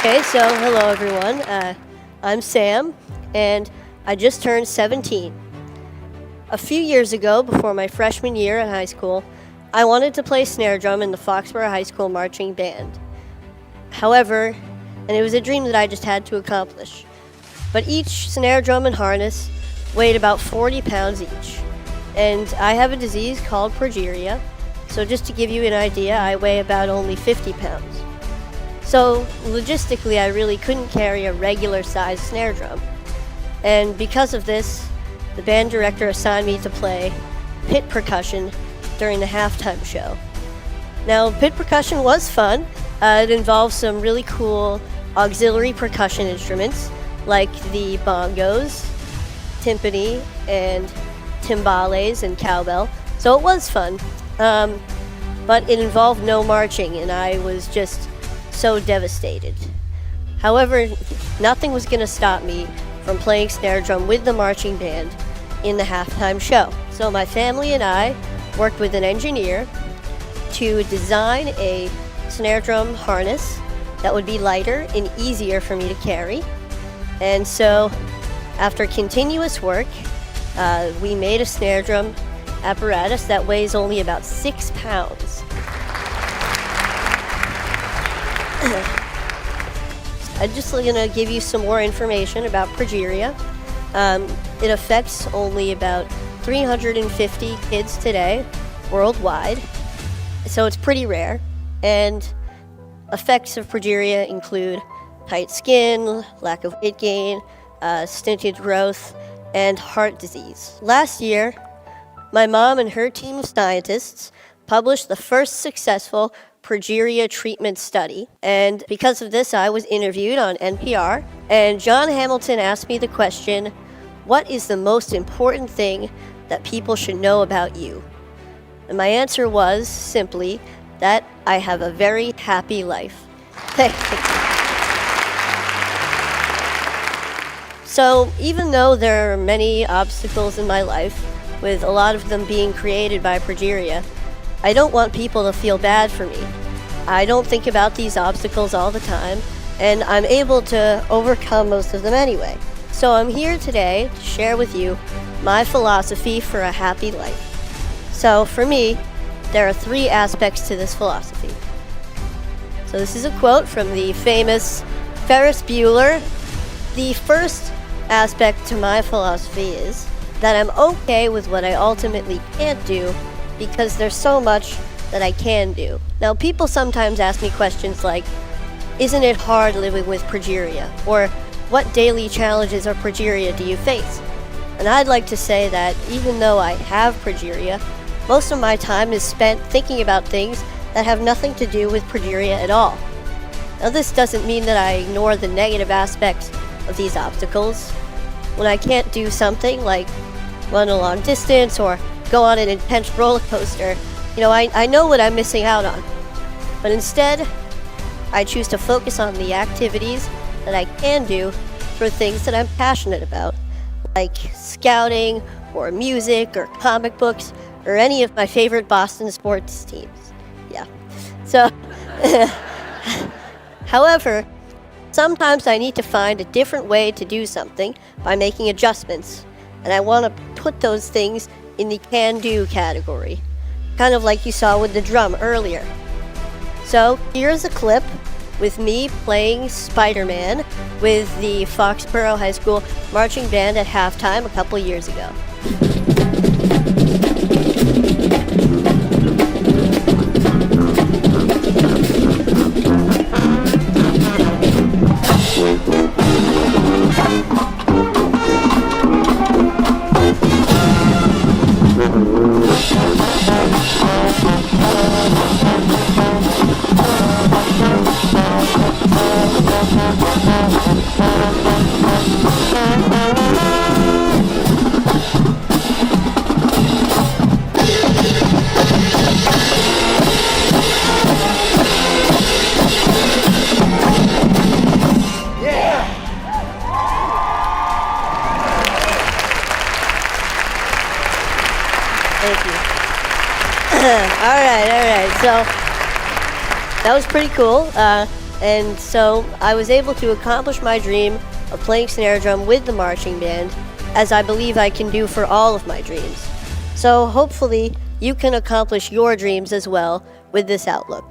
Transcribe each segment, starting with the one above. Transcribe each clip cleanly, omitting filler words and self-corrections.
Okay, so hello everyone. I'm Sam, and I just turned 17. A few years ago, before my freshman year in high school, I wanted to play snare drum in the Foxborough High School marching band. However, and it was a dream that I just had to accomplish, but each snare drum and harness weighed about 40 pounds each. And I have a disease called progeria, so just to give you an idea, I weigh about only 50 pounds. So logistically, I really couldn't carry a regular-sized snare drum. And because of this, the band director assigned me to play pit percussion during the halftime show. Now, pit percussion was fun. It involved some really cool auxiliary percussion instruments like the bongos, timpani, and timbales and cowbell. So it was fun. But it involved no marching, and I was just so devastated. However, nothing was going to stop me from playing snare drum with the marching band in the halftime show. So my family and I worked with an engineer to design a snare drum harness that would be lighter and easier for me to carry. And so after continuous work, we made a snare drum apparatus that weighs only about 6 pounds. I'm just going to give you some more information about progeria. It affects only about 350 kids today worldwide, so it's pretty rare. And effects of progeria include tight skin, lack of weight gain, stunted growth, and heart disease. Last year, my mom and her team of scientists published the first successful progeria treatment study, and because of this, I was interviewed on NPR, and John Hamilton asked me the question, what is the most important thing that people should know about you? And my answer was simply that I have a very happy life. So even though there are many obstacles in my life, with a lot of them being created by progeria, I don't want people to feel bad for me. I don't think about these obstacles all the time, and I'm able to overcome most of them anyway. So I'm here today to share with you my philosophy for a happy life. So for me, there are 3 aspects to this philosophy. So this is a quote from the famous Ferris Bueller. The first aspect to my philosophy is that I'm okay with what I ultimately can't do because there's so much that I can do. Now, people sometimes ask me questions like, isn't it hard living with progeria? Or what daily challenges or progeria do you face? And I'd like to say that even though I have progeria, most of my time is spent thinking about things that have nothing to do with progeria at all. Now, this doesn't mean that I ignore the negative aspects of these obstacles. When I can't do something like run a long distance or go on an intense roller coaster, I know what I'm missing out on. But instead, I choose to focus on the activities that I can do for things that I'm passionate about, like scouting or music or comic books or any of my favorite Boston sports teams. Yeah. So, however, sometimes I need to find a different way to do something by making adjustments, and I want to put those things in the can-do category, kind of like you saw with the drum earlier. So here's a clip with me playing Spider-Man with the Foxborough High School marching band at halftime a couple years ago. Thank you. All right. So that was pretty cool. And so I was able to accomplish my dream of playing snare drum with the marching band, as I believe I can do for all of my dreams. So hopefully you can accomplish your dreams as well with this outlook.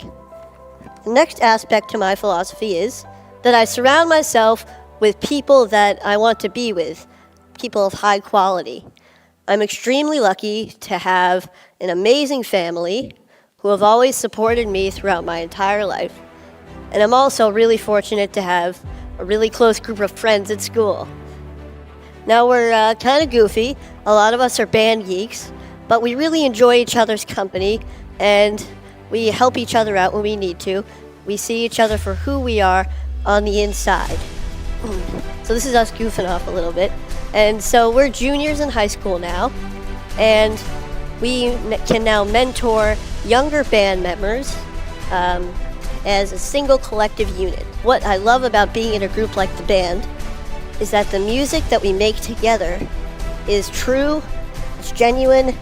The next aspect to my philosophy is that I surround myself with people that I want to be with, people of high quality. I'm extremely lucky to have an amazing family who have always supported me throughout my entire life. And I'm also really fortunate to have a really close group of friends at school. Now we're kind of goofy. A lot of us are band geeks, but we really enjoy each other's company and we help each other out when we need to. We see each other for who we are on the inside. So this is us goofing off a little bit. And so we're juniors in high school now, and we can now mentor younger band members as a single collective unit. What I love about being in a group like the band is that the music that we make together is true, it's genuine,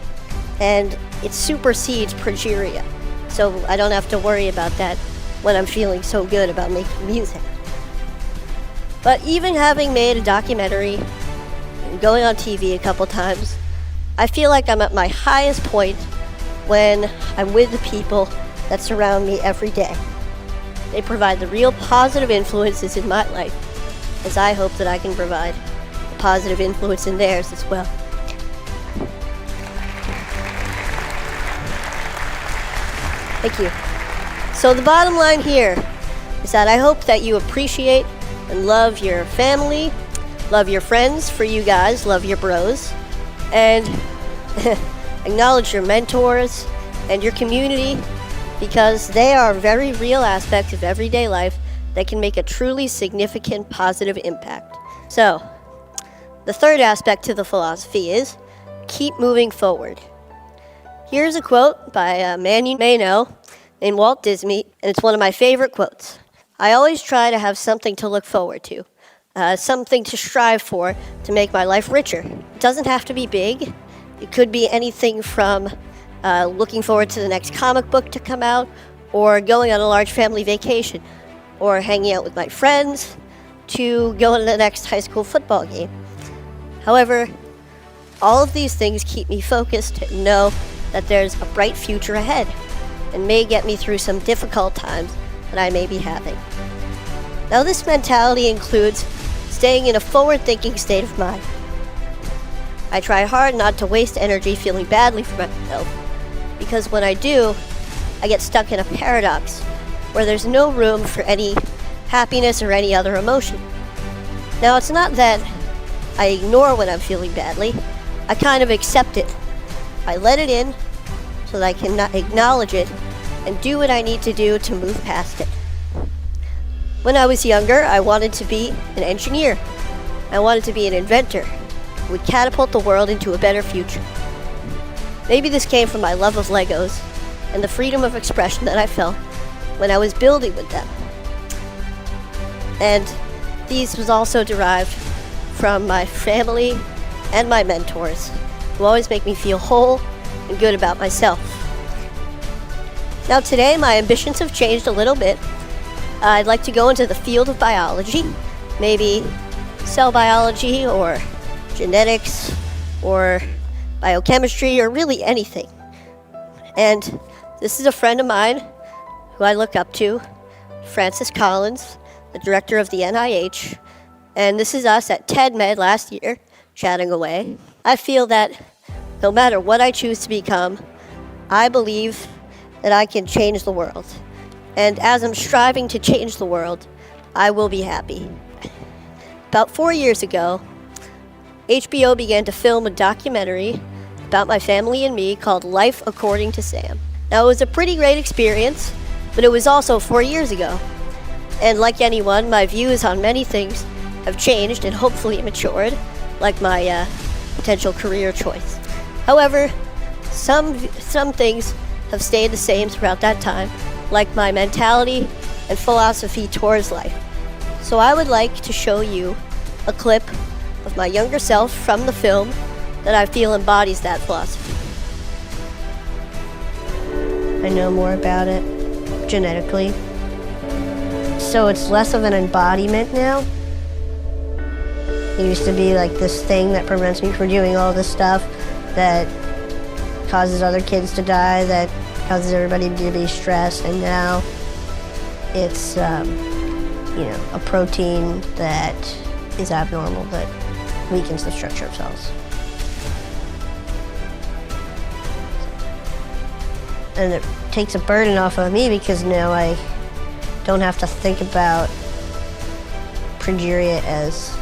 and it supersedes progeria. So I don't have to worry about that when I'm feeling so good about making music. But even having made a documentary and going on TV a couple times, I feel like I'm at my highest point when I'm with the people that surround me every day. They provide the real positive influences in my life, as I hope that I can provide a positive influence in theirs as well. Thank you. So the bottom line here is that I hope that you appreciate and love your family, love your friends, for you guys, love your bros, and acknowledge your mentors and your community, because they are very real aspects of everyday life that can make a truly significant positive impact. So, the third aspect to the philosophy is keep moving forward. Here's a quote by a man you may know named Walt Disney, and it's one of my favorite quotes. I always try to have something to look forward to, something to strive for to make my life richer. It doesn't have to be big. It could be anything from looking forward to the next comic book to come out, or going on a large family vacation, or hanging out with my friends, to going to the next high school football game. However, all of these things keep me focused and know that there's a bright future ahead and may get me through some difficult times that I may be having. Now, this mentality includes staying in a forward-thinking state of mind. I try hard not to waste energy feeling badly for myself, because when I do, I get stuck in a paradox where there's no room for any happiness or any other emotion. Now, it's not that I ignore when I'm feeling badly. I kind of accept it. I let it in so that I can acknowledge it and do what I need to do to move past it. When I was younger, I wanted to be an engineer. I wanted to be an inventor who would catapult the world into a better future. Maybe this came from my love of Legos and the freedom of expression that I felt when I was building with them. And these was also derived from my family and my mentors, who always make me feel whole and good about myself. Now today, my ambitions have changed a little bit. I'd like to go into the field of biology, maybe cell biology or genetics or biochemistry or really anything. And this is a friend of mine who I look up to, Francis Collins, the director of the NIH, and this is us at TED Med last year, chatting away. I feel that no matter what I choose to become, I believe that I can change the world. And as I'm striving to change the world, I will be happy. About 4 years ago, HBO began to film a documentary about my family and me called Life According to Sam. Now, it was a pretty great experience, but it was also 4 years ago. And like anyone, my views on many things have changed and hopefully matured, like my potential career choice. However, some things have stayed the same throughout that time, like my mentality and philosophy towards life. So I would like to show you a clip of my younger self from the film that I feel embodies that philosophy. I know more about it genetically. so it's less of an embodiment now. It used to be like this thing that prevents me from doing all this stuff that causes other kids to die, that causes everybody to be stressed, and now it's a protein that is abnormal, that weakens the structure of cells. And it takes a burden off of me because now I don't have to think about progeria as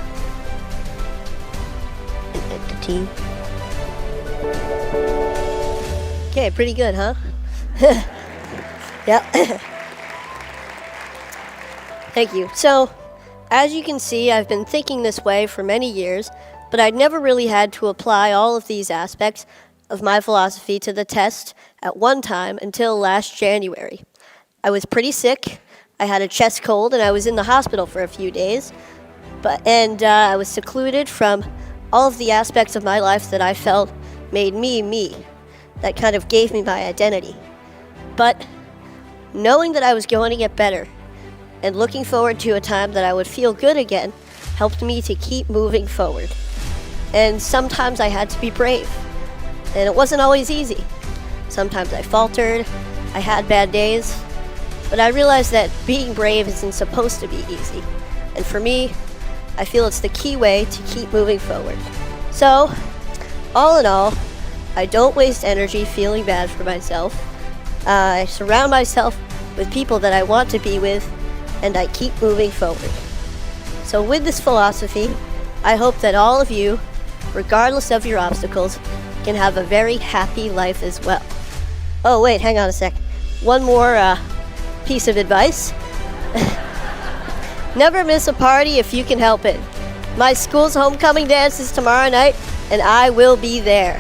an entity. Okay, pretty good, huh? Yep. Thank you. So, as you can see, I've been thinking this way for many years, but I'd never really had to apply all of these aspects of my philosophy to the test at one time until last January. I was pretty sick. I had a chest cold, and I was in the hospital for a few days. I was secluded from all of the aspects of my life that I felt made me me, that kind of gave me my identity. But knowing that I was going to get better and looking forward to a time that I would feel good again helped me to keep moving forward. And sometimes I had to be brave, and it wasn't always easy. Sometimes I faltered, I had bad days, but I realized that being brave isn't supposed to be easy. And for me, I feel it's the key way to keep moving forward. So, all in all, I don't waste energy feeling bad for myself. I surround myself with people that I want to be with, and I keep moving forward. So with this philosophy, I hope that all of you, regardless of your obstacles, can have a very happy life as well. Oh wait, hang on a sec. One more piece of advice. Never miss a party if you can help it. My school's homecoming dance is tomorrow night, and I will be there.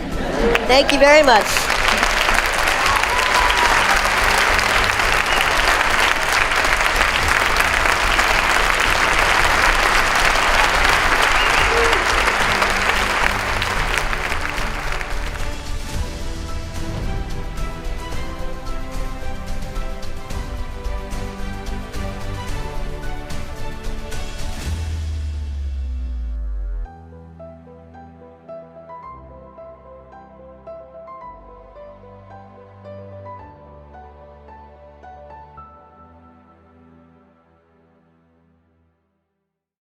Thank you very much.